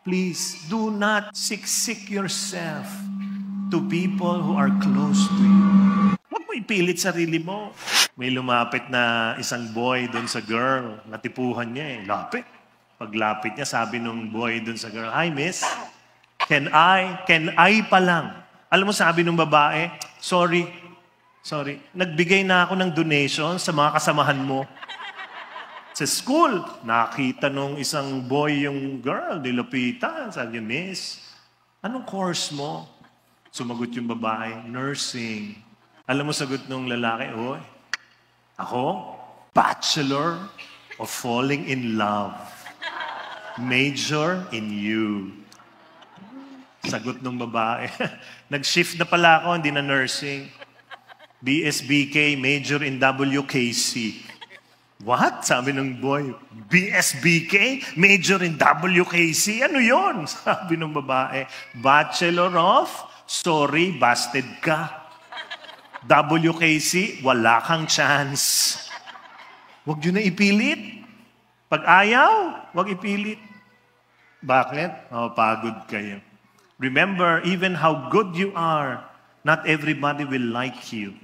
Please, do not siksik yourself to people who are close to you. Huwag mo ipilit sarili mo. May lumapit na isang boy doon sa girl. Natipuhan niya eh. Lapit. Paglapit niya, sabi nung boy doon sa girl, "Hi, miss. Can I pa lang." Alam mo, sabi nung babae, Sorry. Nagbigay na ako ng donation sa mga kasamahan mo. Sa school, nakita nung isang boy yung girl, nilapitan. Sabi niya, "Miss, anong course mo?" Sumagot yung babae, "Nursing." Alam mo, sagot nung lalaki, "Oy, ako, Bachelor of Falling in Love. Major in you." Sagot nung babae, "Nag-shift na pala ako, hindi na nursing. BSBK, major in WKC." "What?" Sabi ng boy, "BSBK? Major in WKC? Ano yon?" Sabi ng babae, "Bachelor of, sorry, busted ka. WKC, wala kang chance." Huwag yun na ipilit. Pag ayaw, huwag ipilit. Bakit? Pagod kayo. Remember, even how good you are, not everybody will like you.